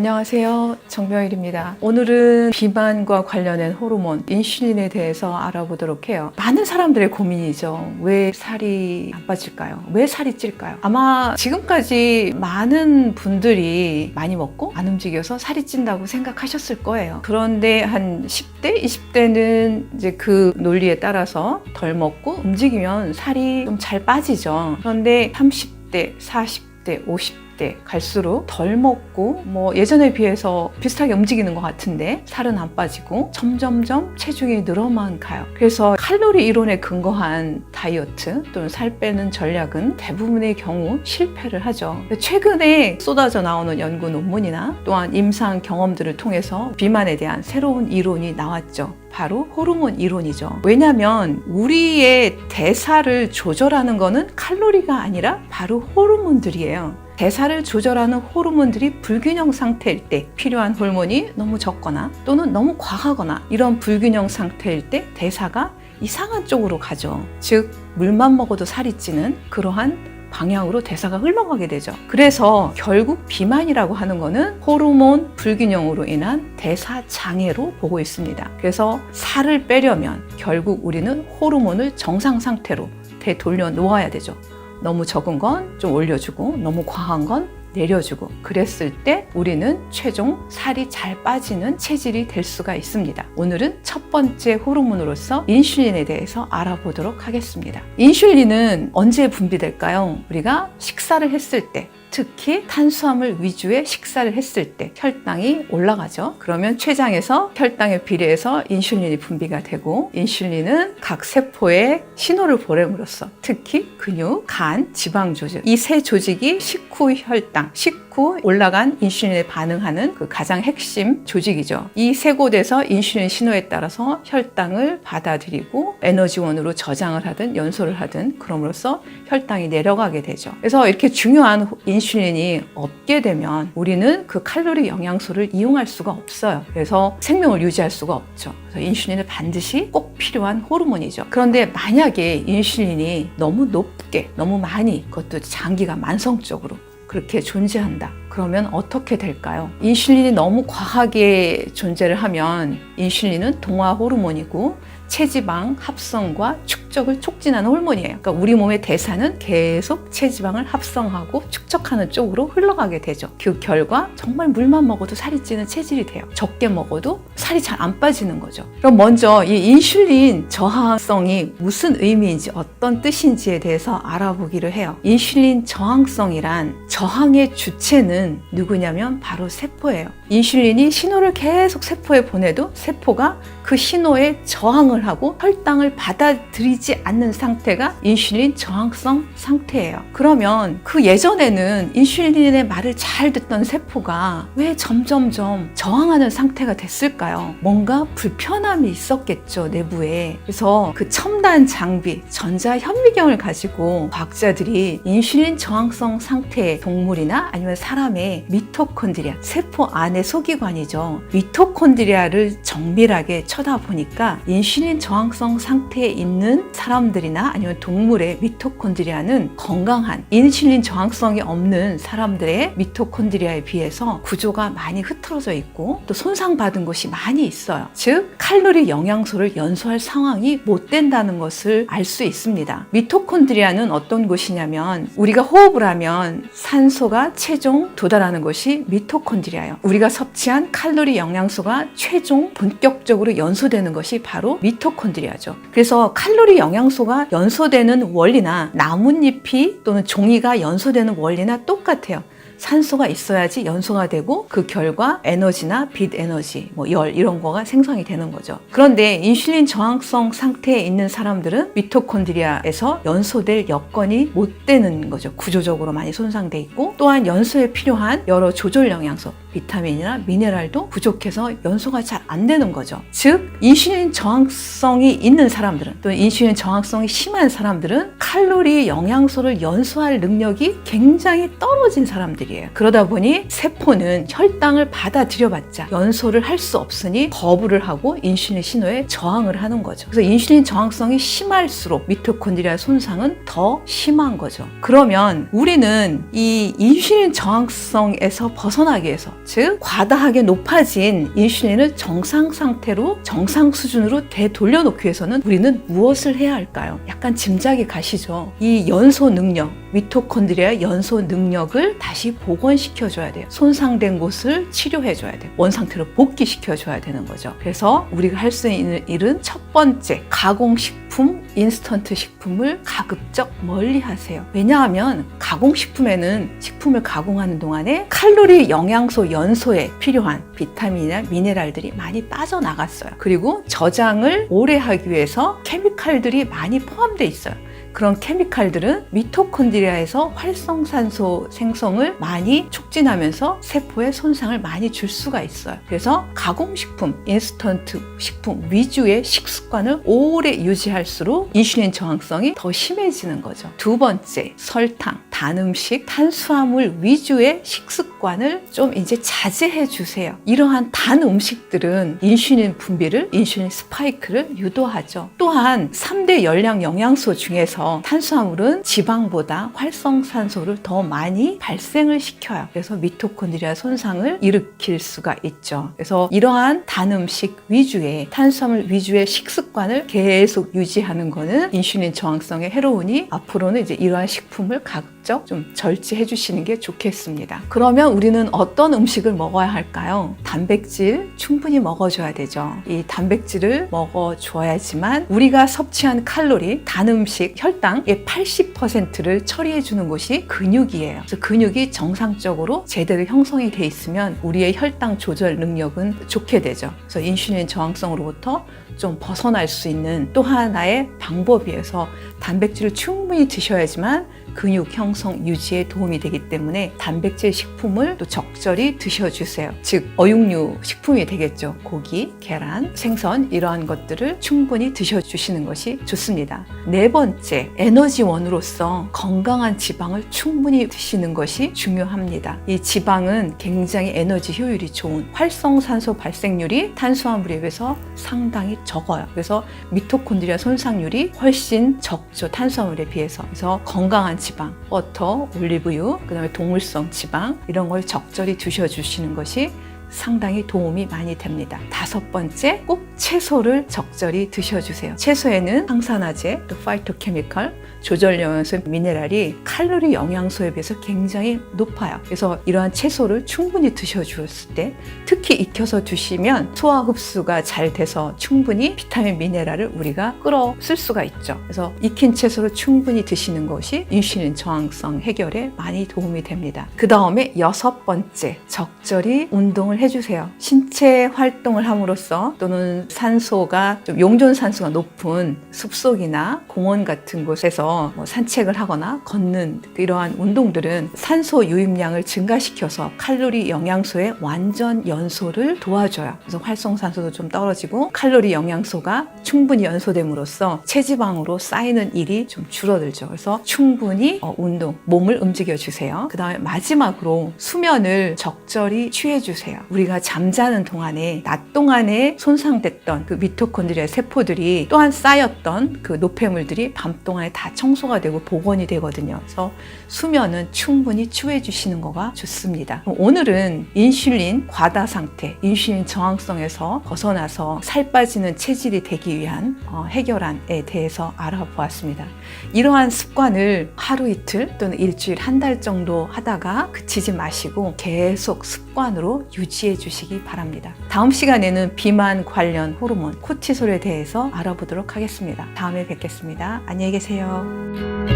안녕하세요. 정명일입니다. 오늘은 비만과 관련된 호르몬, 인슐린에 대해서 알아보도록 해요. 많은 사람들의 고민이죠. 왜 살이 안 빠질까요? 왜 살이 찔까요? 아마 지금까지 많은 분들이 많이 먹고 안 움직여서 살이 찐다고 생각하셨을 거예요. 그런데 한 10대, 20대는 이제 그 논리에 따라서 덜 먹고 움직이면 살이 좀 잘 빠지죠. 그런데 30대, 40대, 50대 갈수록 덜 먹고 예전에 비해서 비슷하게 움직이는 것 같은데 살은 안 빠지고 점점점 체중이 늘어만 가요. 그래서 칼로리 이론에 근거한 다이어트 또는 살 빼는 전략은 대부분의 경우 실패를 하죠. 최근에 쏟아져 나오는 연구 논문이나 또한 임상 경험들을 통해서 비만에 대한 새로운 이론이 나왔죠. 바로 호르몬 이론이죠. 왜냐하면 우리의 대사를 조절하는 거는 칼로리가 아니라 바로 호르몬들이에요. 대사를 조절하는 호르몬들이 불균형 상태일 때 필요한 호르몬이 너무 적거나 또는 너무 과하거나 이런 불균형 상태일 때 대사가 이상한 쪽으로 가죠. 즉 물만 먹어도 살이 찌는 그러한 방향으로 대사가 흘러가게 되죠. 그래서 결국 비만이라고 하는 거는 호르몬 불균형으로 인한 대사 장애로 보고 있습니다. 그래서 살을 빼려면 결국 우리는 호르몬을 정상 상태로 되돌려 놓아야 되죠. 너무 적은 건 좀 올려주고 너무 과한 건 내려주고 그랬을 때 우리는 최종 살이 잘 빠지는 체질이 될 수가 있습니다. 오늘은 첫 번째 호르몬으로서 인슐린에 대해서 알아보도록 하겠습니다. 인슐린은 언제 분비될까요? 우리가 식사를 했을 때, 특히 탄수화물 위주의 식사를 했을 때 혈당이 올라가죠. 그러면 췌장에서 혈당에 비례해서 인슐린이 분비가 되고, 인슐린은 각 세포에 신호를 보냄으로써 특히 근육, 간, 지방 조직, 이 세 조직이 식후 혈당, 식후 올라간 인슐린에 반응하는 그 가장 핵심 조직이죠. 이 세 곳에서 인슐린 신호에 따라서 혈당을 받아들이고 에너지원으로 저장을 하든 연소를 하든 그럼으로써 혈당이 내려가게 되죠. 그래서 이렇게 중요한 인슐린이 없게 되면 우리는 그 칼로리 영양소를 이용할 수가 없어요. 그래서 생명을 유지할 수가 없죠. 그래서 인슐린은 반드시 꼭 필요한 호르몬이죠. 그런데 만약에 인슐린이 너무 높게, 너무 많이, 그것도 장기가 만성적으로 그렇게 존재한다. 그러면 어떻게 될까요? 인슐린이 너무 과하게 존재를 하면 인슐린은 동화 호르몬이고 체지방 합성과 축적을 촉진하는 호르몬이에요. 그러니까 우리 몸의 대사는 계속 체지방을 합성하고 축적하는 쪽으로 흘러가게 되죠. 그 결과 정말 물만 먹어도 살이 찌는 체질이 돼요. 적게 먹어도 살이 잘 안 빠지는 거죠. 그럼 먼저 이 인슐린 저항성이 무슨 의미인지 어떤 뜻인지에 대해서 알아보기를 해요. 인슐린 저항성이란 저항의 주체는 누구냐면 바로 세포예요. 인슐린이 신호를 계속 세포에 보내도 세포가 그 신호에 저항을 하고 혈당을 받아들이지 않는 상태가 인슐린 저항성 상태예요. 그러면 그 예전에는 인슐린의 말을 잘 듣던 세포가 왜 점점점 저항하는 상태가 됐을까요? 뭔가 불편함이 있었겠죠, 내부에. 그래서 그 첨단 장비, 전자현미경을 가지고 과학자들이 인슐린 저항성 상태의 동물이나 아니면 사람의 미토콘드리아, 세포 안의 소기관이죠. 미토콘드리아를 정밀하게 쳐다보니까 인슐린 저항성 상태에 있는 사람들이나 아니면 동물의 미토콘드리아는 건강한, 인슐린 저항성이 없는 사람들의 미토콘드리아에 비해서 구조가 많이 흐트러져 있고 또 손상받은 곳이 많이 있어요. 즉 칼로리 영양소를 연소할 상황이 못 된다는 것을 알 수 있습니다. 미토콘드리아는 어떤 곳이냐면 우리가 호흡을 하면 산소가 최종 도달하는 곳이 미토콘드리아예요. 우리가 섭취한 칼로리 영양소가 최종 본격적으로 연소되는 것이 바로 미토콘드리아죠. 그래서 칼로리 영양소가 연소되는 원리나 나뭇잎이 또는 종이가 연소되는 원리나 똑같아요. 산소가 있어야지 연소가 되고 그 결과 에너지나 빛 에너지, 열 이런 거가 생성이 되는 거죠. 그런데 인슐린 저항성 상태에 있는 사람들은 미토콘드리아에서 연소될 여건이 못 되는 거죠. 구조적으로 많이 손상돼 있고 또한 연소에 필요한 여러 조절 영양소, 비타민이나 미네랄도 부족해서 연소가 잘 안 되는 거죠. 즉 인슐린 저항성이 있는 사람들은 또는 인슐린 저항성이 심한 사람들은 칼로리 영양소를 연소할 능력이 굉장히 떨어진 사람들 호르몬들이에요. 그러다 보니 세포는 혈당을 받아들여봤자 연소를 할 수 없으니 거부를 하고 인슐린 신호에 저항을 하는 거죠. 그래서 인슐린 저항성이 심할수록 미토콘드리아 손상은 더 심한 거죠. 그러면 우리는 이 인슐린 저항성에서 벗어나기 위해서, 즉 과다하게 높아진 인슐린을 정상 상태로 정상 수준으로 되돌려놓기 위해서는 우리는 무엇을 해야 할까요? 약간 짐작이 가시죠? 이 연소 능력, 미토콘드리아의 연소 능력을 다시 복원시켜줘야 돼요. 손상된 곳을 치료해줘야 돼요. 원상태로 복귀시켜줘야 되는 거죠. 그래서 우리가 할 수 있는 일은 첫 번째, 가공식품, 인스턴트 식품을 가급적 멀리 하세요. 왜냐하면 가공식품에는 식품을 가공하는 동안에 칼로리, 영양소, 연소에 필요한 비타민이나 미네랄들이 많이 빠져나갔어요. 그리고 저장을 오래 하기 위해서 케미칼들이 많이 포함되어 있어요. 그런 케미칼들은 미토콘드리아에서 활성산소 생성을 많이 촉진하면서 세포에 손상을 많이 줄 수가 있어요. 그래서 가공식품, 인스턴트 식품 위주의 식습관을 오래 유지할수록 인슐린 저항성이 더 심해지는 거죠. 두 번째, 설탕, 단 음식, 탄수화물 위주의 식습관을 좀 이제 자제해 주세요. 이러한 단 음식들은 인슐린 분비를, 인슐린 스파이크를 유도하죠. 또한 3대 열량 영양소 중에서 탄수화물은 지방보다 활성산소를 더 많이 발생을 시켜요. 그래서 미토콘드리아 손상을 일으킬 수가 있죠. 그래서 이러한 단 음식 위주의, 탄수화물 위주의 식습관을 계속 유지하는 거는 인슐린 저항성에 해로우니 앞으로는 이제 이러한 식품을 가급적 좀 절제해 주시는 게 좋겠습니다. 그러면 우리는 어떤 음식을 먹어야 할까요? 단백질 충분히 먹어줘야 되죠. 이 단백질을 먹어줘야지만 우리가 섭취한 칼로리, 단 음식, 혈당의 80%를 처리해 주는 곳이 근육이에요. 그래서 근육이 정상적으로 제대로 형성이 돼 있으면 우리의 혈당 조절 능력은 좋게 되죠. 그래서 인슐린 저항성으로부터 좀 벗어날 수 있는 또 하나의 방법이어서 단백질을 충분히 드셔야지만 근육 형성 유지에 도움이 되기 때문에 단백질 식품을 또 적절히 드셔주세요. 즉 어육류 식품이 되겠죠. 고기, 계란, 생선 이러한 것들을 충분히 드셔주시는 것이 좋습니다. 네 번째, 에너지원으로서 건강한 지방을 충분히 드시는 것이 중요합니다. 이 지방은 굉장히 에너지 효율이 좋은, 활성산소 발생률이 탄수화물에 비해서 상당히 적어요. 그래서 미토콘드리아 손상률이 훨씬 적죠. 탄수화물에 비해서. 그래서 건강한 지방, 버터, 올리브유, 그다음에 동물성 지방 이런 걸 적절히 드셔주시는 것이 상당히 도움이 많이 됩니다. 다섯 번째, 꼭 채소를 적절히 드셔주세요. 채소에는 항산화제, 또 파이토케미컬, 조절 영양소, 미네랄이 칼로리 영양소에 비해서 굉장히 높아요. 그래서 이러한 채소를 충분히 드셔주었을 때, 특히 익혀서 드시면 소화 흡수가 잘 돼서 충분히 비타민, 미네랄을 우리가 끌어 쓸 수가 있죠. 그래서 익힌 채소를 충분히 드시는 것이 인슐린 저항성 해결에 많이 도움이 됩니다. 그 다음에 여섯 번째, 적절히 운동을 해주세요. 신체 활동을 함으로써 또는 산소가 좀 용존산소가 높은 숲속이나 공원 같은 곳에서 산책을 하거나 걷는 이러한 운동들은 산소 유입량을 증가시켜서 칼로리 영양소의 완전 연소를 도와줘요. 그래서 활성산소도 좀 떨어지고 칼로리 영양소가 충분히 연소됨으로써 체지방으로 쌓이는 일이 좀 줄어들죠. 그래서 충분히 운동, 몸을 움직여 주세요. 그 다음에 마지막으로 수면을 적절히 취해 주세요. 우리가 잠자는 동안에 낮 동안에 손상됐던 그 미토콘드리아 세포들이 또한 쌓였던 그 노폐물들이 밤 동안에 다 청소가 되고 복원이 되거든요. 그래서 수면은 충분히 취해 주시는 거가 좋습니다. 오늘은 인슐린 과다 상태, 인슐린 저항성에서 벗어나서 살 빠지는 체질이 되기 위한 해결안에 대해서 알아보았습니다. 이러한 습관을 하루 이틀 또는 일주일, 한 달 정도 하다가 그치지 마시고 계속 습관으로 유지해 주시기 바랍니다. 다음 시간에는 비만 관련 호르몬 코티솔에 대해서 알아보도록 하겠습니다. 다음에 뵙겠습니다. 안녕히 계세요.